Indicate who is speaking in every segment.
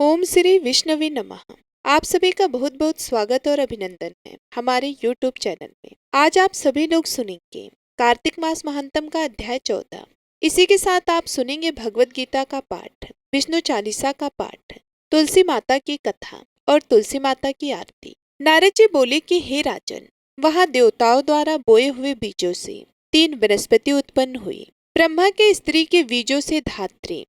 Speaker 1: ओम श्री विष्णवे नमः। आप सभी का बहुत बहुत स्वागत और अभिनंदन है हमारे YouTube चैनल में। आज आप सभी लोग सुनेंगे कार्तिक मास महात्म का अध्याय 14। इसी के साथ आप सुनेंगे भगवत गीता का पाठ, विष्णु चालीसा का पाठ, तुलसी माता की कथा और तुलसी माता की आरती। नारद जी बोले कि हे राजन, वहाँ देवताओं द्वारा बोए हुए बीजों से 3 वनस्पति उत्पन्न हुई। ब्रह्मा के स्त्री के बीजों से धात्री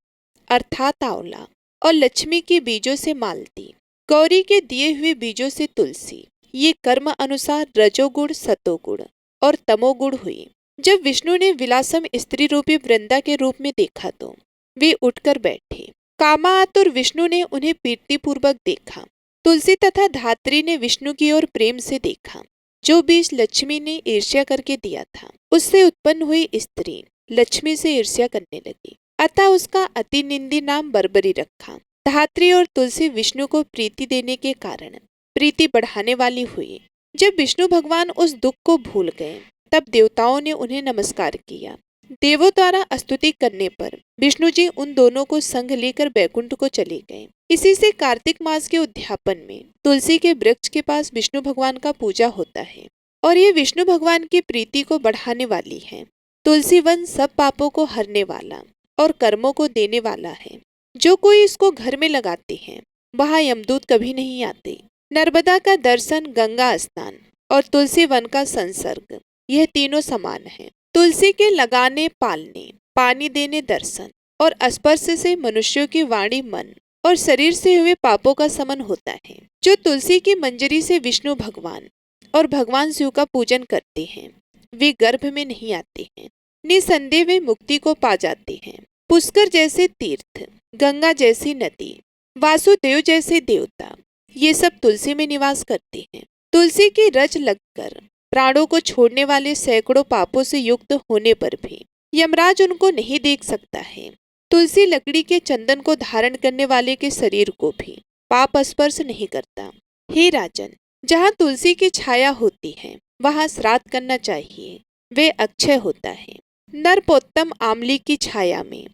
Speaker 1: अर्थात आंवला और लक्ष्मी के बीजों से मालती, गौरी के दिए हुए बीजों से तुलसी। ये कर्म अनुसार रजोगुण, सतोगुण और तमोगुण हुई। जब विष्णु ने विलासम स्त्री रूपी वृंदा के रूप में देखा तो वे उठकर बैठे। कामातुर विष्णु ने उन्हें प्रीतिपूर्वक देखा। तुलसी तथा धात्री ने विष्णु की ओर प्रेम से देखा। जो बीज लक्ष्मी ने ईर्ष्या करके दिया था, उससे उत्पन्न हुई स्त्री लक्ष्मी से ईर्ष्या करने लगी, अतः उसका अति निंदी नाम बर्बरी रखा। धात्री और तुलसी विष्णु को प्रीति देने के कारण प्रीति बढ़ाने वाली हुई। जब विष्णु भगवान उस दुख को भूल गए, तब देवताओं ने उन्हें नमस्कार किया। देवों द्वारा स्तुति करने पर विष्णु जी उन दोनों को संग लेकर बैकुंठ को चले गए। इसी से कार्तिक मास के उद्यापन में तुलसी के वृक्ष के पास विष्णु भगवान का पूजा होता है और ये विष्णु भगवान की प्रीति को बढ़ाने वाली है। तुलसी वन सब पापों को हरने वाला और कर्मों को देने वाला है। जो कोई इसको घर में लगाते हैं, वहाँ यमदूत कभी नहीं आते। नर्मदा का दर्शन, गंगा स्नान और तुलसी वन का संसर्ग, यह तीनों समान है। तुलसी के लगाने, पालने, पानी देने, दर्शन और स्पर्श से मनुष्यों की वाणी, मन और शरीर से हुए पापों का समन होता है। जो तुलसी की मंजरी से विष्णु भगवान और भगवान शिव का पूजन करते हैं, वे गर्भ में नहीं आते हैं। निसंदेह वे मुक्ति को पा जाते हैं। पुष्कर जैसे तीर्थ, गंगा जैसी नदी, वासुदेव जैसे देवता, ये सब तुलसी में निवास करते हैं। तुलसी की रज लगकर प्राणों को छोड़ने वाले सैकड़ों पापों से युक्त होने पर भी यमराज उनको नहीं देख सकता है। तुलसी लकड़ी के चंदन को धारण करने वाले के शरीर को भी पाप स्पर्श नहीं करता। हे राजन, जहाँ तुलसी की छाया होती है, वहाँ श्राद्ध करना चाहिए, वे अक्षय होता है। नरपोत्तम आमली की छाया में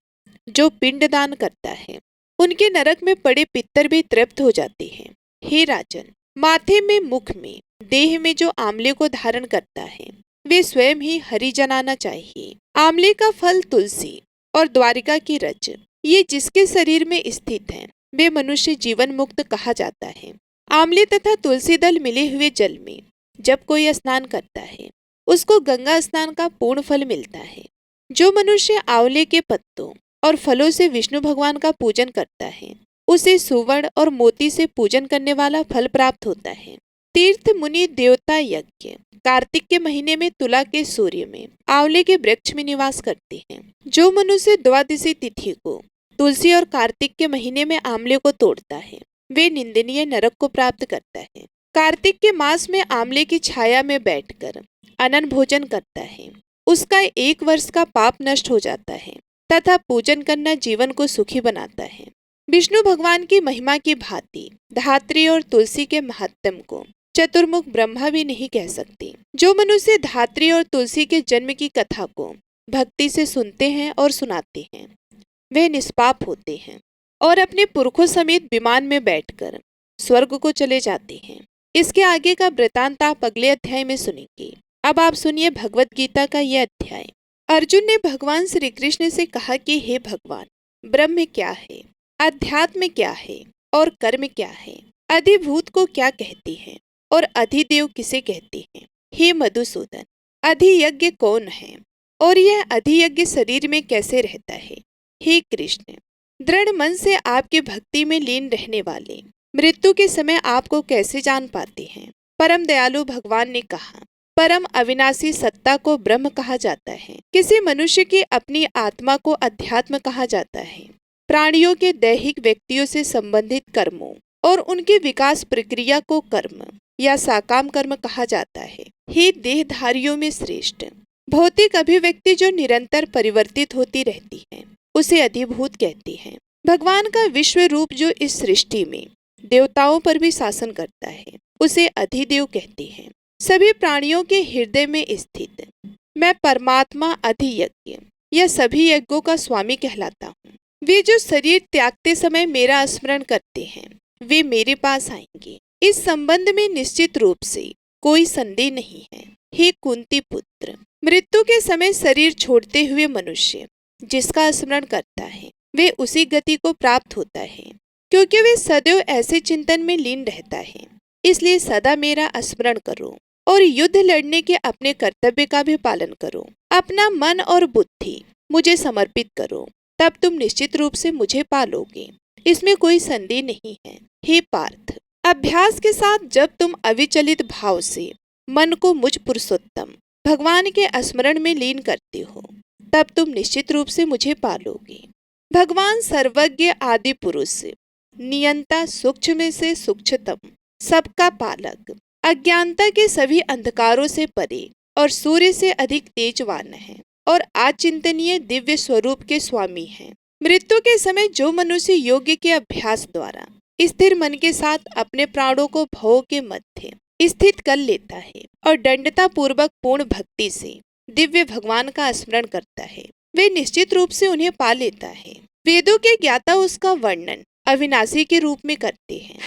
Speaker 1: जो पिंडदान करता है, उनके नरक में पड़े पितर भी तृप्त हो जाते हैं। हे राजन, माथे में, मुख में, देह में जो आमले को धारण करता है, वे स्वयं ही हरि जनाना चाहिए। आमले का फल तुलसी और द्वारिका की रज, ये जिसके शरीर में स्थित है, वे मनुष्य जीवन मुक्त कहा जाता है। आमले तथा तुलसी दल मिले हुए जल में जब कोई स्नान करता है, उसको गंगा स्नान का पूर्ण फल मिलता है। जो मनुष्य आंवले के पत्तों और फलों से विष्णु भगवान का पूजन करता है, उसे सुवर्ण और मोती से पूजन करने वाला फल प्राप्त होता है। तीर्थ, मुनि, देवता यज्ञ कार्तिक के महीने में तुला के सूर्य में आंवले के वृक्ष में निवास करते हैं। जो मनुष्य द्वादशी तिथि को तुलसी और कार्तिक के महीने में आंवले को तोड़ता है, वे निंदनीय नरक को प्राप्त करता है। कार्तिक के मास में आंवले की छाया में बैठकर अनन भोजन करता है, उसका 1 वर्ष का पाप नष्ट हो जाता है तथा पूजन करना जीवन को सुखी बनाता है। विष्णु भगवान की महिमा की भांति धात्री और तुलसी के महात्म्य को चतुर्मुख ब्रह्मा भी नहीं कह सकते। जो मनुष्य धात्री और तुलसी के जन्म की कथा को भक्ति से सुनते हैं और सुनाते हैं, वे निष्पाप होते हैं और अपने पुरखों समेत विमान में बैठकर स्वर्ग को चले जाते हैं। इसके आगे का वृतांत आप अगले अध्याय में सुनेंगे। अब आप सुनिए भगवत गीता का यह अध्याय। अर्जुन ने भगवान श्री कृष्ण से कहा कि हे भगवान, ब्रह्म क्या है, अध्यात्म क्या है और कर्म क्या है, अधिभूत को क्या कहते हैं और अधिदेव किसे कहते हैं। हे मधुसूदन, अधियज्ञ कौन है और यह अधियज्ञ शरीर में कैसे रहता है। हे कृष्ण, दृढ़ मन से आपकी भक्ति में लीन रहने वाले मृत्यु के समय आपको कैसे जान पाते हैं। परम दयालु भगवान ने कहा, परम अविनाशी सत्ता को ब्रह्म कहा जाता है। किसी मनुष्य की अपनी आत्मा को अध्यात्म कहा जाता है। प्राणियों के दैहिक व्यक्तियों से संबंधित कर्मों और उनके विकास प्रक्रिया को कर्म या साकाम कर्म कहा जाता है। हे देहधारियों में श्रेष्ठ, भौतिक अभिव्यक्ति जो निरंतर परिवर्तित होती रहती है, उसे अधिभूत कहते हैं। भगवान का विश्व रूप जो इस सृष्टि में देवताओं पर भी शासन करता है, उसे अधिदेव कहते हैं। सभी प्राणियों के हृदय में स्थित मैं परमात्मा अधियज्ञ, यह सभी यज्ञों का स्वामी कहलाता हूँ। वे जो शरीर त्यागते समय मेरा स्मरण करते हैं वे मेरे पास आएंगे। इस संबंध में निश्चित रूप से कोई संदेह नहीं है। हे कुंती पुत्र, मृत्यु के समय शरीर छोड़ते हुए मनुष्य जिसका स्मरण करता है वे उसी गति को प्राप्त होता है, क्योंकि वे सदैव ऐसे चिंतन में लीन रहता है। इसलिए सदा मेरा स्मरण करो और युद्ध लड़ने के अपने कर्तव्य का भी पालन करो। अपना मन और बुद्धि मुझे समर्पित करो, तब तुम निश्चित रूप से मुझे पालोगे, इसमें कोई संदेह नहीं है। हे पार्थ, अभ्यास के साथ जब तुम अविचलित भाव से मन को मुझ पुरुषोत्तम भगवान के स्मरण में लीन करते हो, तब तुम निश्चित रूप से मुझे पालोगे। भगवान सर्वज्ञ आदि पुरुष, नियंता, सूक्ष्म से सूक्ष्मतम, सबका पालक, अज्ञानता के सभी अंधकारों से परे और सूर्य से अधिक तेजवान है और अचिंतनीय दिव्य स्वरूप के स्वामी हैं। मृत्यु के समय जो मनुष्य योग्य के अभ्यास द्वारा स्थिर मन के साथ अपने प्राणों को भव के मध्य स्थित कर लेता है और दंडता पूर्वक पूर्ण भक्ति से दिव्य भगवान का स्मरण करता है, वे निश्चित रूप से उन्हें पा लेता है। वेदों के ज्ञाता उसका वर्णन अविनाशी के रूप में करते हैं।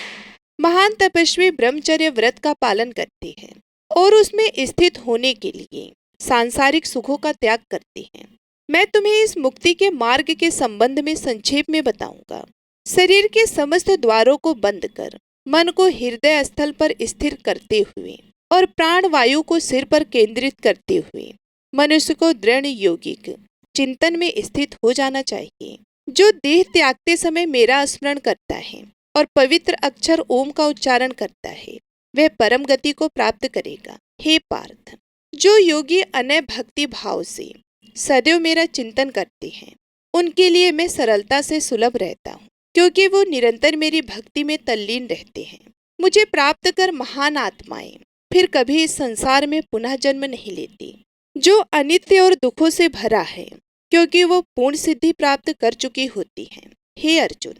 Speaker 1: महान तपस्वी ब्रह्मचर्य व्रत का पालन करते हैं और उसमें स्थित होने के लिए सांसारिक सुखों का त्याग करते हैं। मैं तुम्हें इस मुक्ति के मार्ग के संबंध में संक्षेप में बताऊंगा। शरीर के समस्त द्वारों को बंद कर मन को हृदय स्थल पर स्थिर करते हुए और प्राण वायु को सिर पर केंद्रित करते हुए मनुष्य को दृढ़ योगिक चिंतन में स्थित हो जाना चाहिए। जो देह त्यागते समय मेरा स्मरण करता है और पवित्र अक्षर ओम का उच्चारण करता है वह परम गति को प्राप्त करेगा। हे पार्थ, जो योगी अनय भक्ति भाव से सदैव मेरा चिंतन करते हैं उनके लिए मैं सरलता से सुलभ रहता हूँ, क्योंकि वो निरंतर मेरी भक्ति में तल्लीन रहते हैं। मुझे प्राप्त कर महान आत्माएं फिर कभी इस संसार में पुनः जन्म नहीं लेती। जो अनित्य और दुखों से भरा है, क्योंकि वो पूर्ण सिद्धि प्राप्त कर चुकी होती हैं। हे अर्जुन,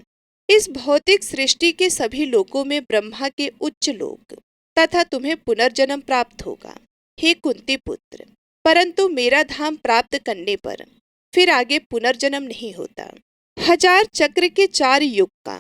Speaker 1: इस भौतिक सृष्टि के सभी लोकों में ब्रह्मा के उच्च लोक तथा तुम्हें पुनर्जन्म प्राप्त होगा। हे कुंती पुत्र, परंतु मेरा धाम प्राप्त करने पर फिर आगे पुनर्जन्म नहीं होता। 1000 चक्र के 4 युग का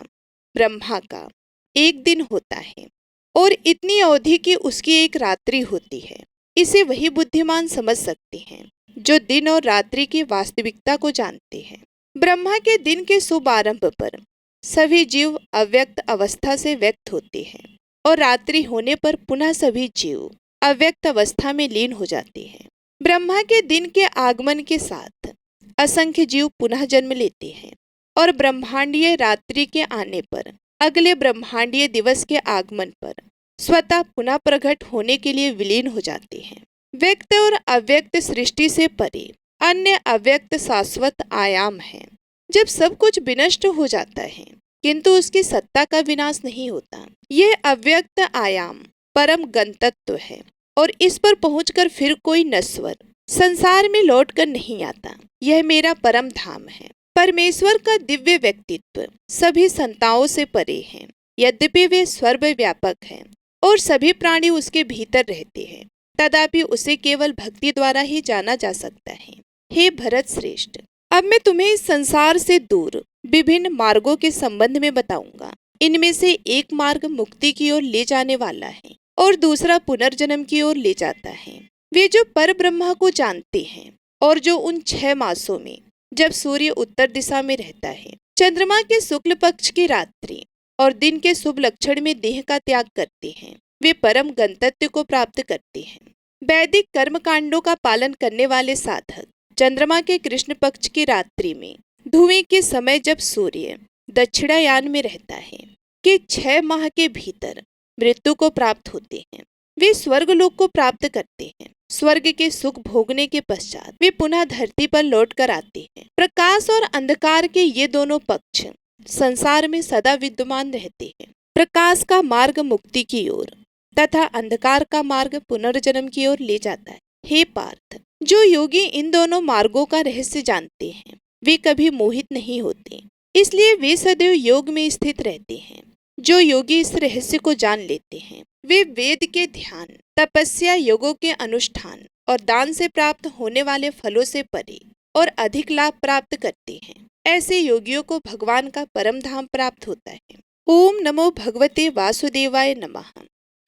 Speaker 1: ब्रह्मा का एक दिन होता है और इतनी अवधि की उसकी एक रात्रि होती है। इसे वही बुद्धिमान समझ सकते हैं जो दिन और रात्रि की वास्तविकता को जानते हैं। ब्रह्मा के दिन के शुभ आरंभ पर सभी जीव अव्यक्त अवस्था से व्यक्त होते हैं और रात्रि होने पर पुनः सभी जीव अव्यक्त अवस्था में लीन हो जाते हैं। ब्रह्मा के दिन के आगमन के साथ असंख्य जीव पुनः जन्म लेते हैं और ब्रह्मांडीय रात्रि के आने पर अगले ब्रह्मांडीय दिवस के आगमन पर स्वतः पुनः प्रकट होने के लिए विलीन हो जाते हैं। व्यक्त और अव्यक्त सृष्टि से परे अन्य अव्यक्त शाश्वत आयाम है। जब सब कुछ विनष्ट हो जाता है किंतु उसकी सत्ता का विनाश नहीं होता। यह अव्यक्त आयाम परम गंतव्य है और इस पर पहुंचकर फिर कोई नश्वर संसार में लौटकर नहीं आता। यह मेरा परम धाम है। परमेश्वर का दिव्य व्यक्तित्व सभी संताओं से परे है। यद्यपि वे सर्वव्यापक हैं और सभी प्राणी उसके भीतर रहते हैं, तथापि उसे केवल भक्ति द्वारा ही जाना जा सकता है। हे भरत श्रेष्ठ, अब मैं तुम्हें इस संसार से दूर विभिन्न मार्गों के संबंध में बताऊंगा। इनमें से एक मार्ग मुक्ति की ओर ले जाने वाला है और दूसरा पुनर्जन्म की ओर ले जाता है। वे जो पर ब्रह्मा को जानते हैं और जो उन 6 मासों में जब सूर्य उत्तर दिशा में रहता है, चंद्रमा के शुक्ल पक्ष की रात्रि और दिन के शुभ लक्षण में देह का त्याग करते हैं, वे परम गंतव्य को प्राप्त करते हैं। वैदिक कर्म कांडों का पालन करने वाले साधक चंद्रमा के कृष्ण पक्ष की रात्रि में धुएं के समय जब सूर्य दक्षिणायान में रहता है कि 6 माह के भीतर मृत्यु को प्राप्त होते हैं। वे स्वर्ग लोक को प्राप्त करते हैं। स्वर्ग के सुख भोगने के पश्चात वे पुनः धरती पर लौट कर आते हैं। प्रकाश और अंधकार के ये दोनों पक्ष संसार में सदा विद्यमान रहते हैं। प्रकाश का मार्ग मुक्ति की ओर तथा अंधकार का मार्ग पुनर्जन्म की ओर ले जाता है। हे पार्थ, जो योगी इन दोनों मार्गों का रहस्य जानते हैं वे कभी मोहित नहीं होते, इसलिए वे सदैव योग में स्थित रहते हैं। जो योगी इस रहस्य को जान लेते हैं वे वेद के ध्यान, तपस्या, योगों के अनुष्ठान और दान से प्राप्त होने वाले फलों से परे और अधिक लाभ प्राप्त करते हैं। ऐसे योगियों को भगवान का परम धाम प्राप्त होता है। ओम नमो भगवते वासुदेवाय नमः।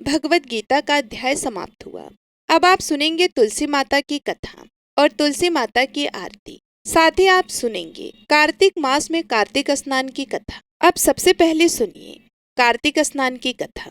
Speaker 1: भगवत गीता का अध्याय समाप्त हुआ। अब आप सुनेंगे तुलसी माता की कथा और तुलसी माता की आरती। साथ ही आप सुनेंगे कार्तिक मास में कार्तिक स्नान की कथा। अब सबसे पहले सुनिए कार्तिक स्नान की कथा।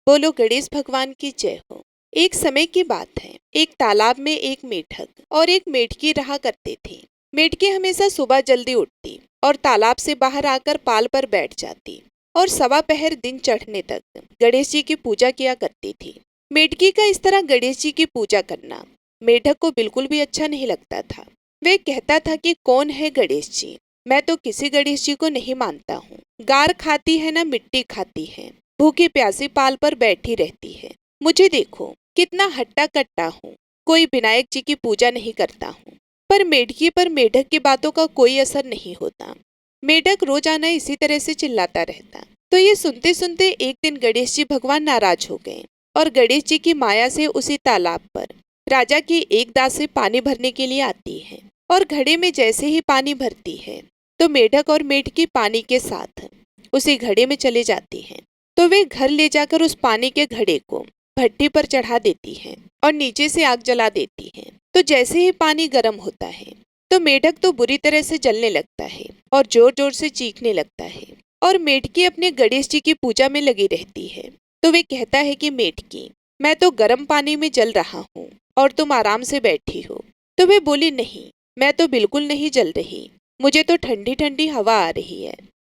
Speaker 1: बोलो गणेश भगवान की जय हो। एक समय की बात है, एक तालाब में एक मेढक और एक मेढकी रहा करते थे। मेढकी हमेशा सुबह जल्दी उठती और तालाब से बाहर आकर पाल पर बैठ जाती और सवा पहर दिन चढ़ने तक गणेश जी की पूजा किया करती थी। मेढकी का इस तरह गणेश जी की पूजा करना मेढक को बिल्कुल भी अच्छा नहीं लगता था। वे कहता था कि कौन है गणेश जी, मैं तो किसी गणेश जी को नहीं मानता हूँ। गार खाती है ना मिट्टी खाती है, भूखी प्यासी पाल पर बैठी रहती है। मुझे देखो कितना हट्टा कट्टा हूँ, कोई विनायक जी की पूजा नहीं करता हूँ। पर मेढकी पर मेढक की बातों का कोई असर नहीं होता। मेढक रोजाना इसी तरह से चिल्लाता रहता। तो ये सुनते सुनते एक दिन गणेश जी भगवान नाराज हो गए और गणेश जी की माया से उसी तालाब पर राजा की एक दासी पानी भरने के लिए आती है और घड़े में जैसे ही पानी भरती है तो मेढक और मेढकी पानी के साथ उसी घड़े में चले जाती हैं। तो वे घर ले जाकर उस पानी के घड़े को भट्टी पर चढ़ा देती हैं और नीचे से आग जला देती हैं। तो जैसे ही पानी गर्म होता है तो मेढक तो बुरी तरह से जलने लगता है और जोर जोर से चीखने लगता है और मेढकी अपने गणेश जी की पूजा में लगी रहती है। तो वे कहता है कि मेढकी, मैं तो गर्म पानी में जल रहा हूँ और तुम आराम से बैठी हो। तो वे बोली, नहीं, मैं तो बिल्कुल नहीं जल रही, मुझे तो ठंडी ठंडी हवा आ रही है।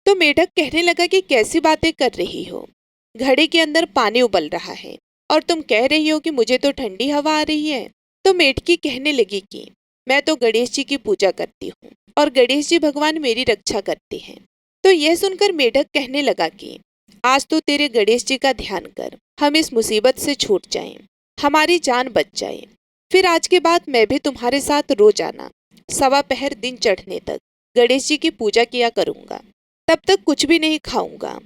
Speaker 1: तो मेढक कहने लगा कि कैसी बातें कर रही हो, घड़े के अंदर पानी उबल रहा है और तुम कह रही हो कि मुझे तो ठंडी हवा आ रही है। तो मेढकी कहने लगी कि मैं तो गणेश जी की पूजा करती हूँ और गणेश जी भगवान मेरी रक्षा करते हैं। तो यह सुनकर मेढक कहने लगा कि आज तो तेरे गणेश जी का ध्यान कर, हम इस मुसीबत से छूट जाएं, हमारी जान बच जाए। फिर आज के बाद मैं भी तुम्हारे साथ रोजाना सवा पहर दिन चढ़ने तक गणेश जी की पूजा किया करूंगा। तब तक कुछ भी नहीं खाऊंगा,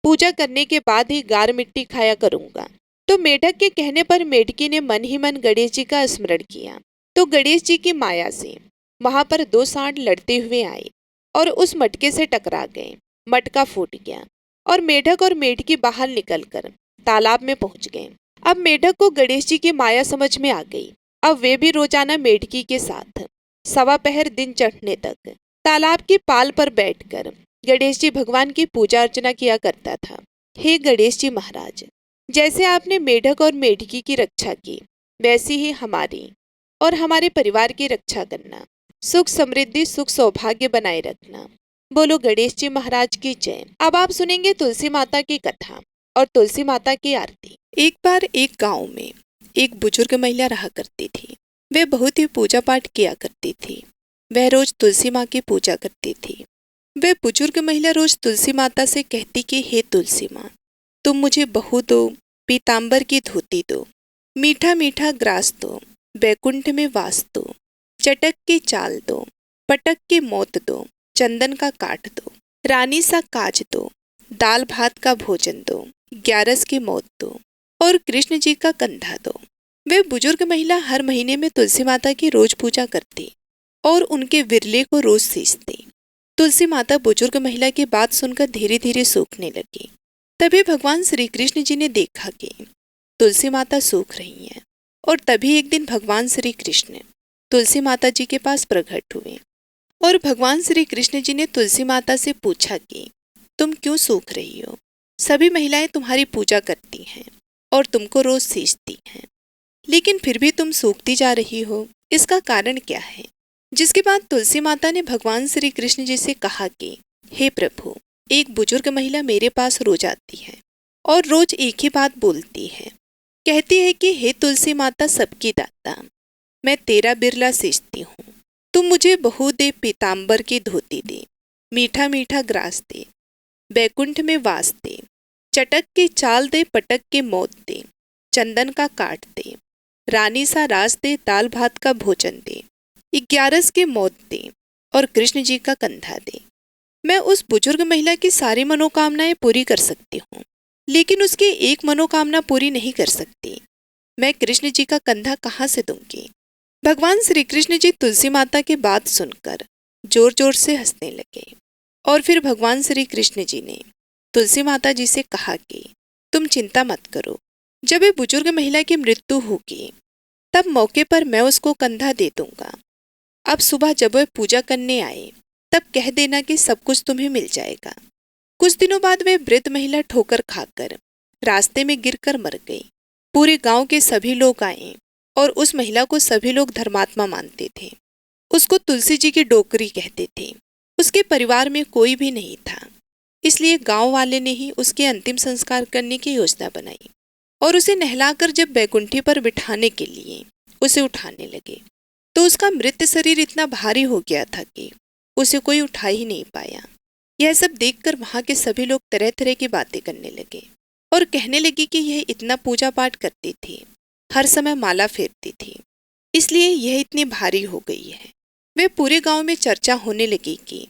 Speaker 1: पूजा करने के बाद ही गार मिट्टी खाया करूंगा। तो मेढक के कहने पर मेढकी ने मन ही मन गणेश जी का स्मरण किया। तो गणेश जी की माया से वहां पर दो सांड लड़ते हुए आए और उस मटके से टकरा गए। मटका फूट गया और मेढक और मेढकी बाहर निकलकर तालाब में पहुंच गए। अब मेढक को गणेश जी की माया समझ में आ गई। अब वे भी रोजाना मेढकी के साथ सवा पहर दिन चढ़ने तक तालाब की पाल पर बैठकर गणेश जी भगवान की पूजा अर्चना किया करता था। हे गणेश जी महाराज, जैसे आपने मेढक और मेढकी की रक्षा की, वैसी ही हमारी और हमारे परिवार की रक्षा करना। सुख समृद्धि सुख सौभाग्य बनाए रखना। बोलो गणेश जी महाराज की जय। अब आप सुनेंगे तुलसी माता की कथा और तुलसी माता की आरती। एक बार एक गांव में एक बुजुर्ग महिला रहा करती थी। वह बहुत ही पूजा पाठ किया करती थी। वह रोज तुलसी माँ की पूजा करती थी। वह बुजुर्ग महिला रोज तुलसी माता से कहती कि हे तुलसी माँ, तुम मुझे बहू दो, पीताम्बर की धोती दो, मीठा मीठा ग्रास दो, बैकुंठ में वास दो, चटक की चाल दो, पटक के मौत दो, चंदन का काट दो, रानी सा काज दो, दाल भात का भोजन दो, ग्यारस की मौत दो और कृष्ण जी का कंधा दो। वे बुजुर्ग महिला हर महीने में तुलसी माता की रोज पूजा करती और उनके विरले को रोज सींचती। तुलसी माता बुजुर्ग महिला की बात सुनकर धीरे धीरे सूखने लगी। तभी भगवान श्री कृष्ण जी ने देखा कि तुलसी माता सूख रही हैं और तभी एक दिन भगवान श्री कृष्ण तुलसी माता जी के पास प्रकट हुए और भगवान श्री कृष्ण जी ने तुलसी माता से पूछा कि तुम क्यों सूख रही हो? सभी महिलाएं तुम्हारी पूजा करती हैं और तुमको रोज सींचती हैं, लेकिन फिर भी तुम सूखती जा रही हो, इसका कारण क्या है? जिसके बाद तुलसी माता ने भगवान श्री कृष्ण जी से कहा कि हे प्रभु, एक बुजुर्ग महिला मेरे पास रोज आती है और रोज एक ही बात बोलती है। कहती है कि हे तुलसी माता सबकी दाता, मैं तेरा बिरला सींचती हूँ, तुम मुझे बहू दे, पीताम्बर की धोती दे, मीठा मीठा ग्रास दे, बैकुंठ में वास दे, चटक की चाल दे, पटक के मौत दे, चंदन का काट दे, रानी सा रास दे, दाल भात का भोजन दे, 11 के मौत दे और कृष्ण जी का कंधा दे। मैं उस बुजुर्ग महिला की सारी मनोकामनाएं पूरी कर सकती हूँ, लेकिन उसकी एक मनोकामना पूरी नहीं कर सकती। मैं कृष्ण जी का कंधा कहाँ से दूंगी? भगवान श्री कृष्ण जी तुलसी माता की बात सुनकर जोर जोर से हंसने लगे। और फिर भगवान श्री कृष्ण जी ने तुलसी माता जी से कहा कि तुम चिंता मत करो, जब ये बुजुर्ग महिला की मृत्यु होगी तब मौके पर मैं उसको कंधा दे दूंगा। अब सुबह जब वह पूजा करने आए तब कह देना कि सब कुछ तुम्हें मिल जाएगा। कुछ दिनों बाद वह वृद्ध महिला ठोकर खाकर रास्ते में गिरकर मर गई। पूरे गांव के सभी लोग आए और उस महिला को सभी लोग धर्मात्मा मानते थे। उसको तुलसी जी की डोकरी कहते थे। उसके परिवार में कोई भी नहीं था, इसलिए गांव वाले ने ही उसके अंतिम संस्कार करने की योजना बनाई और उसे नहलाकर जब बैकुंठी पर बिठाने के लिए उसे उठाने लगे तो उसका मृत शरीर इतना भारी हो गया था कि उसे कोई उठा ही नहीं पाया। यह सब देखकर वहां के सभी लोग तरह तरह की बातें करने लगे और कहने लगे कि यह इतना पूजा पाठ करती थी, हर समय माला फेरती थी, इसलिए यह इतनी भारी हो गई है। वे पूरे गांव में चर्चा होने लगी कि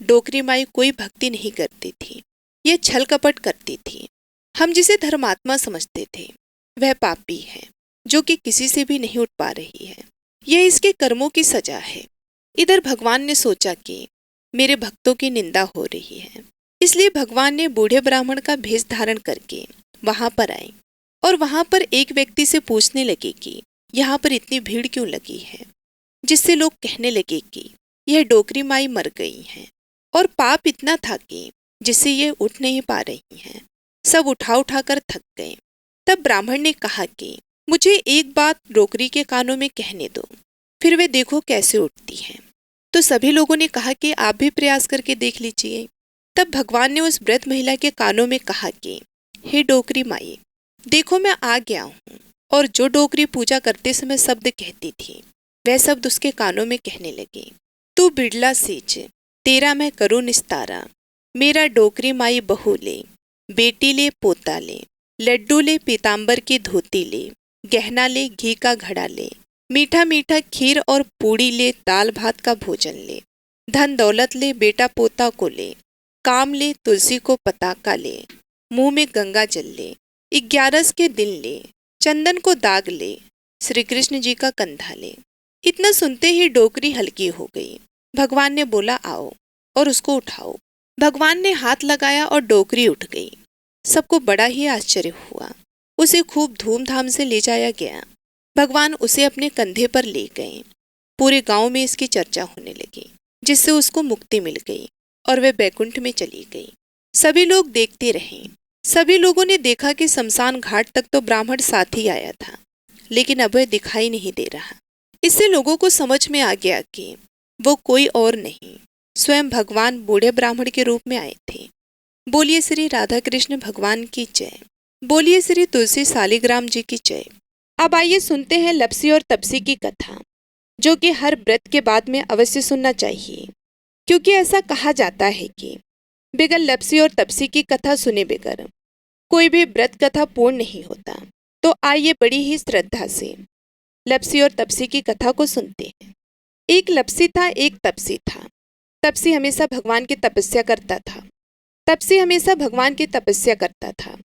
Speaker 1: डोकरी माई कोई भक्ति नहीं करती थी, यह छल कपट करती थी। हम जिसे धर्मात्मा समझते थे वह पापी है जो कि किसी से भी नहीं उठ पा रही है। यह इसके कर्मों की सजा है। इधर भगवान ने सोचा कि मेरे भक्तों की निंदा हो रही है, इसलिए भगवान ने बूढ़े ब्राह्मण का भेष धारण करके वहां पर आए और वहां पर एक व्यक्ति से पूछने लगे कि यहाँ पर इतनी भीड़ क्यों लगी है, जिससे लोग कहने लगे कि यह डोकरी माई मर गई हैं और पाप इतना था कि जिससे ये उठ नहीं पा रही हैं। सब उठा उठा कर थक गए। तब ब्राह्मण ने कहा कि मुझे एक बात डोकरी के कानों में कहने दो, फिर वे देखो कैसे उठती हैं। तो सभी लोगों ने कहा कि आप भी प्रयास करके देख लीजिए। तब भगवान ने उस वृद्ध महिला के कानों में कहा कि हे डोकरी माई, देखो मैं आ गया हूँ। और जो डोकरी पूजा करते समय शब्द कहती थी वह शब्द उसके कानों में कहने लगे, तू बिड़ला सेज तेरा मैं करूँ निस्तारा, मेरा डोकरी माई बहू ले, बेटी ले पोता ले, लड्डू ले पीताम्बर की धोती ले, गहना ले घी का घड़ा ले, मीठा मीठा खीर और पूड़ी ले, दाल भात का भोजन ले, धन दौलत ले बेटा पोता को ले, काम ले तुलसी को पताका ले, मुंह में गंगा जल ले, 11 के दिन ले, चंदन को दाग ले, श्री कृष्ण जी का कंधा ले। इतना सुनते ही डोकरी हल्की हो गई। भगवान ने बोला आओ और उसको उठाओ। भगवान ने हाथ लगाया और डोकरी उठ गई। सबको बड़ा ही आश्चर्य हुआ। उसे खूब धूमधाम से ले जाया गया। भगवान उसे अपने कंधे पर ले गए। पूरे गांव में इसकी चर्चा होने लगी, जिससे उसको मुक्ति मिल गई और वह बैकुंठ में चली गई। सभी लोग देखते रहे। सभी लोगों ने देखा कि शमशान घाट तक तो ब्राह्मण साथ ही आया था, लेकिन अब वह दिखाई नहीं दे रहा। इससे लोगों को समझ में आ गया कि वो कोई और नहीं, स्वयं भगवान बूढ़े ब्राह्मण के रूप में आए थे। बोलिए श्री राधा कृष्ण भगवान की जय। बोलिए श्री तुलसी शालिग्राम जी की जय। अब आइए सुनते हैं लप्सी और तपसी की कथा, जो कि हर व्रत के बाद में अवश्य सुनना चाहिए, क्योंकि ऐसा कहा जाता है कि बगैर लप्सी और तपसी की कथा सुने बगैर कोई भी व्रत कथा पूर्ण नहीं होता। तो आइए बड़ी ही श्रद्धा से लप्सी और तपसी की कथा को सुनते हैं। एक लप्सी था, एक तपसी था। तपसी हमेशा भगवान की तपस्या करता था। तपसी हमेशा भगवान की तपस्या करता था,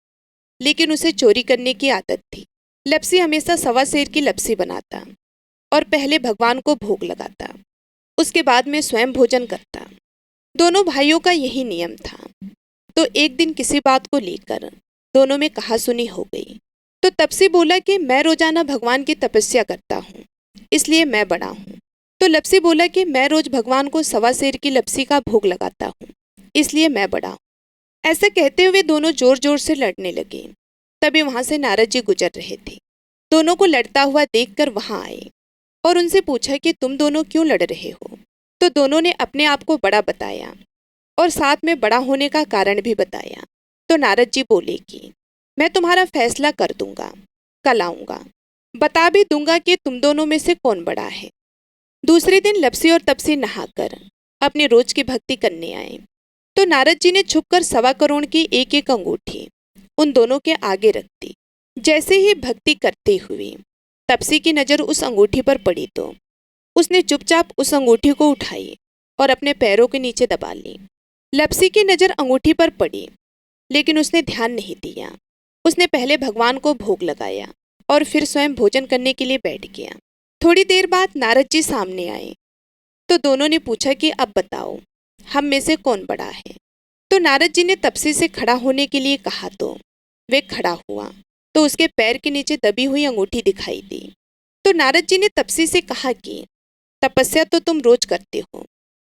Speaker 1: लेकिन उसे चोरी करने की आदत थी। लप्सी हमेशा सवा सेर की लप्सी बनाता और पहले भगवान को भोग लगाता, उसके बाद में स्वयं भोजन करता। दोनों भाइयों का यही नियम था। तो एक दिन किसी बात को लेकर दोनों में कहासुनी हो गई। तो तपसी बोला कि मैं रोजाना भगवान की तपस्या करता हूँ, इसलिए मैं बड़ा हूँ। तो लप्सी बोला कि मैं रोज भगवान को सवा सेर की लप्सी का भोग लगाता हूँ, इसलिए मैं बड़ा हूँ। ऐसा कहते हुए दोनों जोर जोर से लड़ने लगे। तभी वहां से नारद जी गुजर रहे थे। दोनों को लड़ता हुआ देखकर वहां आए और उनसे पूछा कि तुम दोनों क्यों लड़ रहे हो। तो दोनों ने अपने आप को बड़ा बताया और साथ में बड़ा होने का कारण भी बताया। तो नारद जी बोले कि मैं तुम्हारा फैसला कर दूंगा, कल आऊंगा, बता भी दूंगा कि तुम दोनों में से कौन बड़ा है। दूसरे दिन लप्सी और तपसी नहाकर अपनी रोज की भक्ति करने आए। तो नारद जी ने छुपकर 1.25 करोड़ की एक एक अंगूठी उन दोनों के आगे रख दी। जैसे ही भक्ति करते हुए तपसी की नजर उस अंगूठी पर पड़ी तो उसने चुपचाप उस अंगूठी को उठाई और अपने पैरों के नीचे दबा ली। लप्सी की नजर अंगूठी पर पड़ी, लेकिन उसने ध्यान नहीं दिया। उसने पहले भगवान को भोग लगाया और फिर स्वयं भोजन करने के लिए बैठ गया। थोड़ी देर बाद नारद जी सामने आए तो दोनों ने पूछा कि अब बताओ, हम में से कौन बड़ा है। तो नारद जी ने तपसी से खड़ा होने के लिए कहा तो वे खड़ा हुआ, तो उसके पैर के नीचे दबी हुई अंगूठी दिखाई दी। तो नारद जी ने तपसी से कहा कि तपस्या तो तुम रोज करते हो,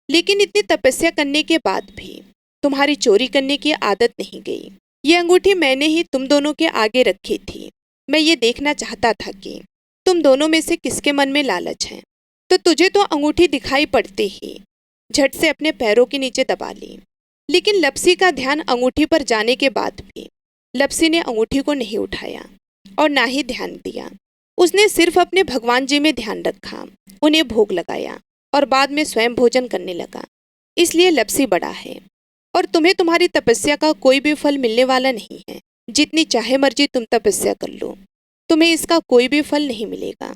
Speaker 1: लेकिन इतनी तपस्या करने के बाद भी तुम्हारी चोरी करने की आदत नहीं गई। ये अंगूठी मैंने ही तुम दोनों के आगे रखी थी। मैं ये देखना चाहता था कि तुम दोनों में से किसके मन में लालच है। तो तुझे तो अंगूठी दिखाई पड़ते ही झट से अपने पैरों के नीचे दबा ली, लेकिन लपसी का ध्यान अंगूठी पर जाने के बाद भी लपसी ने अंगूठी को नहीं उठाया और ना ही ध्यान दिया। उसने सिर्फ अपने भगवान जी में ध्यान रखा, उन्हें भोग लगाया और बाद में स्वयं भोजन करने लगा। इसलिए लपसी बड़ा है और तुम्हें तुम्हारी तपस्या का कोई भी फल मिलने वाला नहीं है। जितनी चाहे मर्जी तुम तपस्या कर लो, तुम्हें इसका कोई भी फल नहीं मिलेगा।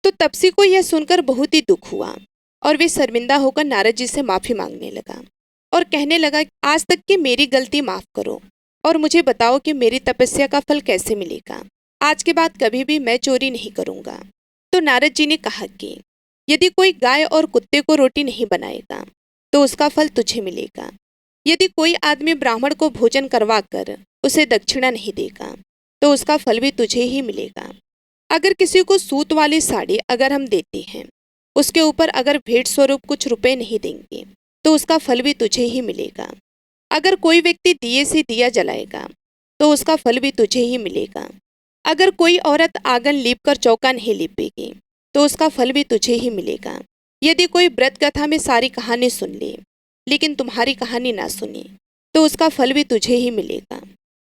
Speaker 1: तो तपसी को यह सुनकर बहुत ही दुख हुआ और वे शर्मिंदा होकर नारद जी से माफी मांगने लगा और कहने लगा, आज तक की मेरी गलती माफ करो और मुझे बताओ कि मेरी तपस्या का फल कैसे मिलेगा। आज के बाद कभी भी मैं चोरी नहीं करूंगा। तो नारद जी ने कहा कि यदि कोई गाय और कुत्ते को रोटी नहीं बनाएगा तो उसका फल तुझे मिलेगा। यदि कोई आदमी ब्राह्मण को भोजन करवा कर उसे दक्षिणा नहीं देगा तो उसका फल भी तुझे ही मिलेगा। अगर किसी को सूत वाली साड़ी अगर हम देते हैं, उसके ऊपर अगर भेंट स्वरूप कुछ रुपए नहीं देंगे तो उसका फल भी तुझे ही मिलेगा। अगर कोई व्यक्ति दिए से दिया जलाएगा तो उसका फल भी तुझे ही मिलेगा। अगर कोई औरत आंगन लीप कर चौका नहीं लीपेगी तो उसका फल भी तुझे ही मिलेगा। यदि कोई व्रत कथा में सारी कहानी सुन ले लेकिन तुम्हारी कहानी ना सुने तो उसका फल भी तुझे ही मिलेगा।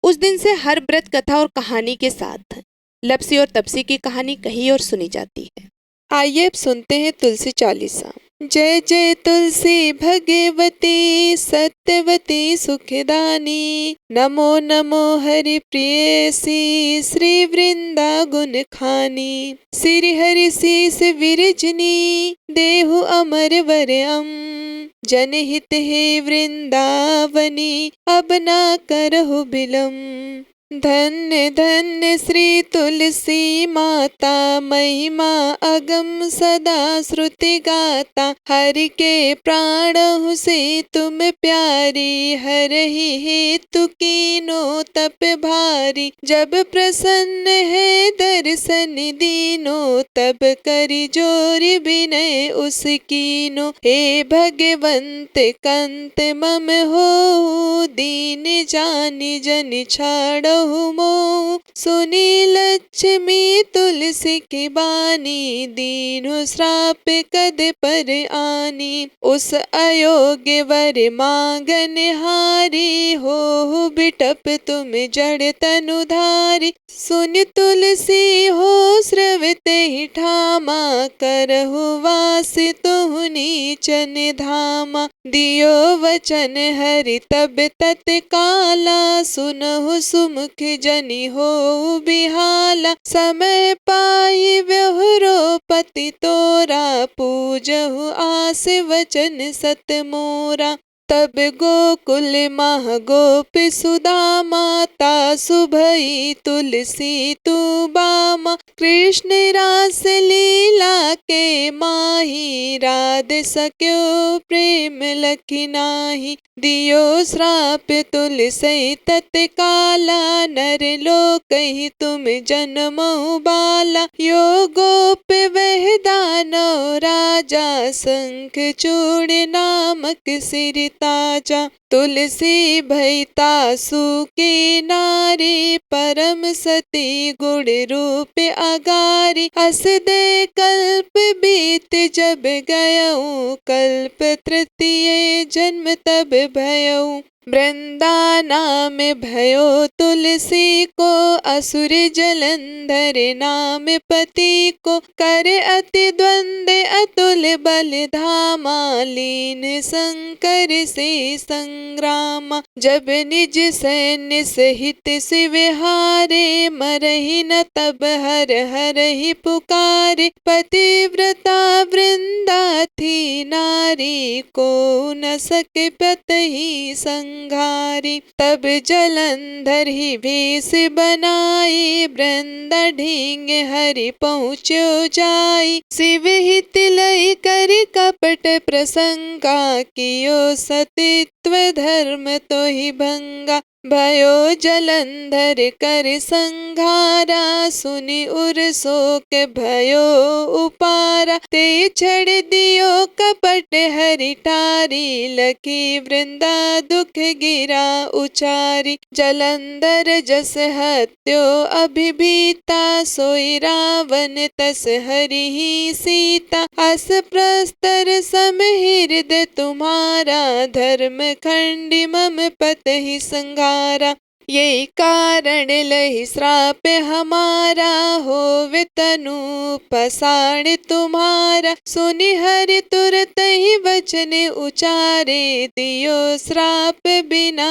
Speaker 1: उस दिन से हर व्रत कथा और कहानी के साथ लपसी और तपसी की कहानी कही और सुनी जाती है। आइए अब सुनते हैं तुलसी चालीसा। जय जय तुलसी भगवती सत्यवती सुखदानी, नमो नमो हरि प्रियसी श्री वृंदा गुण खानी। श्री हरि शीस विरजनी देहु अमर वरम, जनहित हे वृंदावनी अब ना करहु बिलम। धन्य धन्य श्री तुलसी माता, महिमा अगम सदा श्रुति गाता। हरि के प्राणहु से तुम प्यारी, हरहि हेतु कीनो तप भारी। जब प्रसन्न है दर्शन दीनो, तब करि जोरि विनय उस कीनो। हे भगवंत कंत मम हो, दीन जानि जन छाड़ो मोह। सुनी लक्ष्मी तुलसी की बानी, दीनु श्राप कद पर आनी। उस अयोग्य वर मांगन हारी, हो बिटप तुम जड़ तनुधारी। सुन तुलसी हो स्रवते ही ठामा, करहु वास तुहु नीचन धामा। दियो वचन हरि तब तत्काला, सुनहु सुमुख जनि हो बिहाला। समय पाई व्यहुरो पति तोरा, पूजहु आस वचन सत मोरा। तब गोकुल माह गोप सुदामा, तासु भई तुलसी तू बामा। कृष्ण रास लीला के माही, राध सक्यो प्रेम लखि नाही। दियो श्राप तुलसी तत्काला, नर लोकहि तुम जन्महु बाला। यो गोप वह दानव राजा, शंख चूड़ नामक सिर ताजा। तुलसी भई तासु की नारी, परम सती गुण रूप अगारी। अस दे कल्प बीत जब गयऊँ, कल्प तृतीय जन्म तब भयऊँ। वृंदाना में भयो तुलसी को, असुर जलंधर नाम पति को। कर अति द्वंद अतुल बल धामा, लीन शंकर से संग्रामा। जब निज सैन्य सहित शिव हारे, मरहि न तब हर हर ही पुकारे। पतिव्रता वृंदा थी नारी, को न सके पतहि संग संघारी। तब जलंधर ही भेष बनाई, वृंदा ढींग हरि पहुँचो जाई। शिव हित लय कर कपट प्रसंगा, कियो सतित्व धर्म तो ही भंगा। भयो जलंधर कर संघारा, सुनि उर शोक भयो उपारा। ते छड़ दियो कपट हरि टारी, लखी वृंदा दुख गिरा उचारी। जलंधर जस हत्यो अभिभीता, सोई रावण तस हरि ही सीता। अस प्रस्तर सम हृदय तुम्हारा, धर्म खंडी मम पत ही संघारा। यही कारण लहि श्राप हमारा, होवे तनु पसाण तुम्हारा। सुनि हरि तुरत ही वचन उचारे, दियो श्राप बिना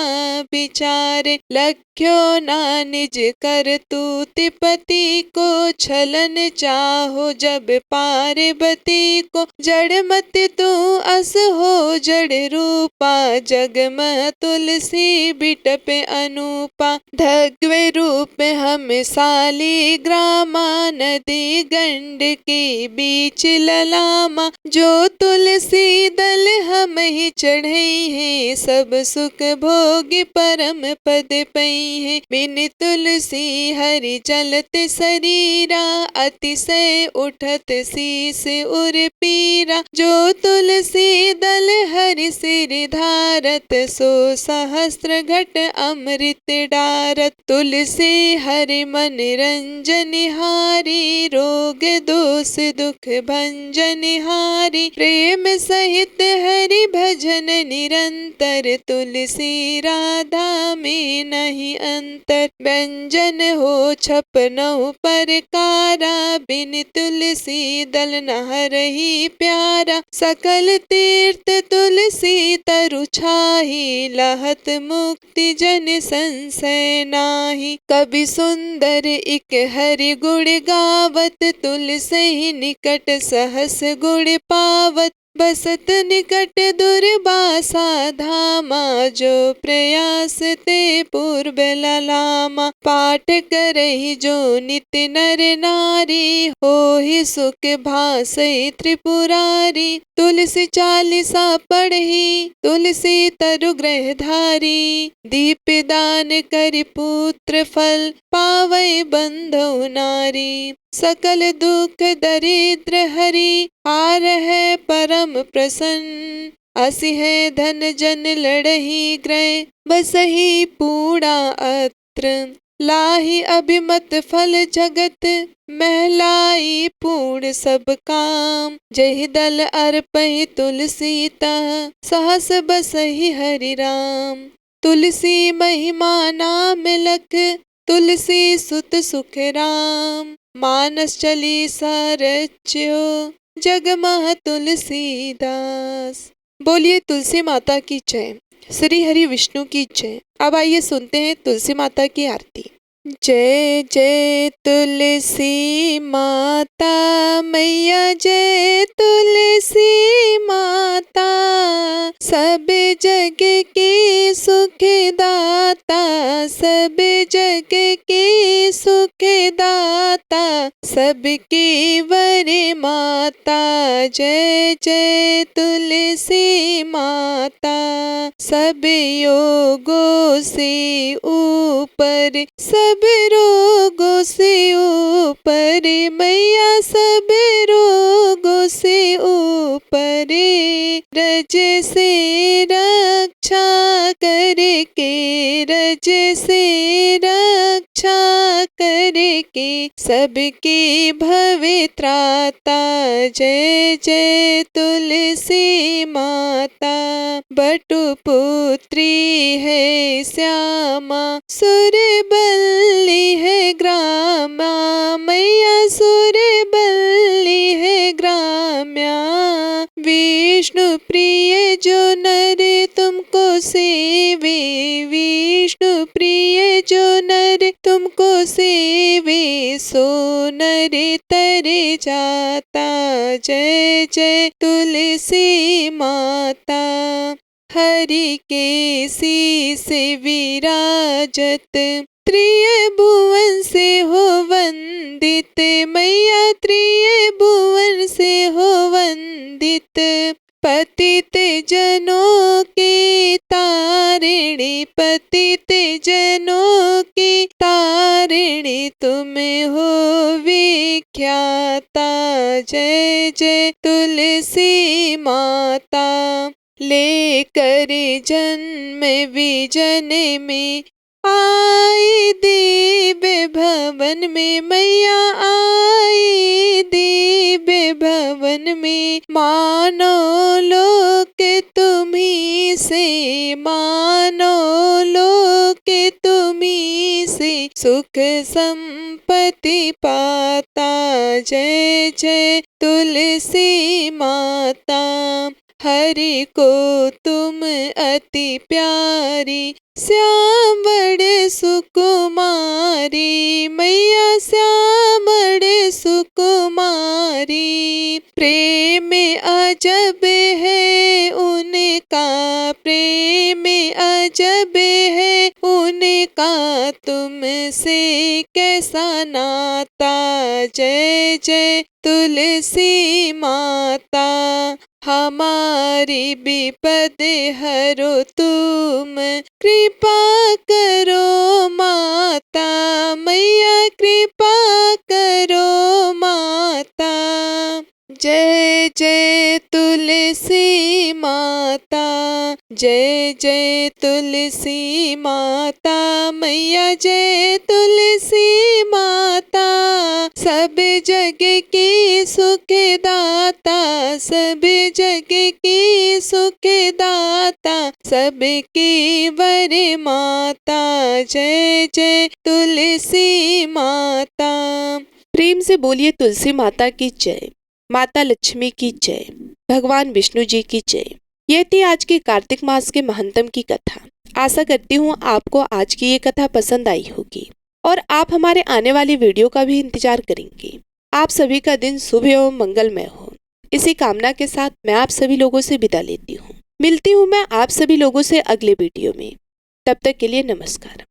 Speaker 1: विचारे। लख्यो ना निज करतूति पति को, छलन चाहो जब पार्वती को। जड़ मत तू अस हो जड़ रूपा, जग में तुलसी बिटप अनूपा। धग्वे रूप हम साली ग्रामा, नदी गंड के बीच ललामा। जो तुलसी दल हम ही चढ़े हैं, सब सुख भोग परम पद पई है। बिन तुलसी हरि चलत शरीरा, अतिशय उठत शीस उर पीरा। जो तुलसी दल हरि सिर धारत, सो सहस्त्र घट अमृत डारत। तुलसी हरि मन रंजन हारी, रोग दोष दुख भंजन हारी। प्रेम सहित हरि भजन निरंतर, तुलसी राधा में नहीं अंतर। व्यंजन हो छपनौ परकारा, बिन तुलसी दल न हरहि प्यारा। सकल तीर्थ तुलसी तरु छाही, लहत मुक्ति जन संशय नाही। कवि सुंदर इक हरि गुण गावत, तुलसी निकट सहस गुण पावत। बसत निकट दुर्वासा धामा, जो प्रयास ते पूर्व ललामा। पाठ करहि जो नित्य नर नारी, होहि सुख भासै त्रिपुरारी। तुलसी चालीसा पढ़ी, तुलसी तरु ग्रह धारी। दीप दान करि पुत्र फल, पावै बंधु नारी। सकल दुख दरिद्र हरि, हार है परम प्रसन्न। असि है धन जन लड़ही ग्रह, बसहि पूड़ा अत्र। लाही अभिमत फल जगत, महलाई पूर्ण सब काम। जहि दल अर्पहि तुलसी तह, सहस बसहि हरि राम। तुलसी महिमा नाम लख, तुलसी सुत सुख राम। मानस चालीसा रच्यो, जग मह तुलसीदास। बोलिए तुलसी माता की जय। श्री हरि विष्णु की जय। अब आइए सुनते हैं तुलसी माता की आरती। जय जय तुलसी माता मैया, जय तुलसी माता। सब जग के सुख दाता, सब जग के सुख दाता। सबकी वर माता, जय जय तुलसी माता। सब योगों से ऊपर, सब रोगों से ऊपर मैया, सब रोगों से ऊपर। रज से रक्षा करके, रज से रक्षा करके, सबकी भवित्राता। जय जय तुलसी माता। बटु पुत्री है श्यामा, सुरबल्ली है ग्रामा। मैया सुरबल्ली है ग्राम्या। विष्णु प्रिय जो नर तुमको सेवे, विष्णु प्रिय जो नर तुमको सेवे। सो नर तरे जाता, जय जय तुलसी माता। हरि के शीस विराजत, त्रिभुवन से हो वंदित, मैया त्रिभुवन से हो वंदित। पतित जनों की तारिणी, पतित जनों की तारिणी, तुम हो विख्याता। जय जय तुलसी माता। लेकर जन्म विजन में आई दिव्य भवन में, मैया आई दिव्य भवन में। मानो लोक तुम्ही से, मानो लोक तुम्ही से, सुख संपत्ति पाता। जय जय तुलसी माता। हरि को तुम अति प्यारी, श्याम बड़े सुकुमारी, मैया श्याम बड़े सुकुमारी। प्रेम अजब है उनका, प्रेम अजब है उनका, तुमसे कैसा नाता। जय जय तुलसी माता। हमारी विपद हरो तुम, कृपा करो माता, मैया कृपा करो माता। जय जय तुलसी माता, जय जय तुलसी माता, मैया जय तुलसी माता। सब जग की सुखदाता, सब जग की सुखदाता, सबकी वर माता। जय जय तुलसी माता। प्रेम से बोलिए तुलसी माता की जय, माता लक्ष्मी की जय, भगवान विष्णु जी की जय। यह थी आज की कार्तिक मास के महंतम की कथा। आशा करती हूँ आपको आज की ये कथा पसंद आई होगी और आप हमारे आने वाली वीडियो का भी इंतजार करेंगे। आप सभी का दिन शुभ एवं मंगलमय हो, इसी कामना के साथ मैं आप सभी लोगों से विदा लेती हूँ। मिलती हूँ मैं आप सभी लोगों से अगले वीडियो में। तब तक के लिए नमस्कार।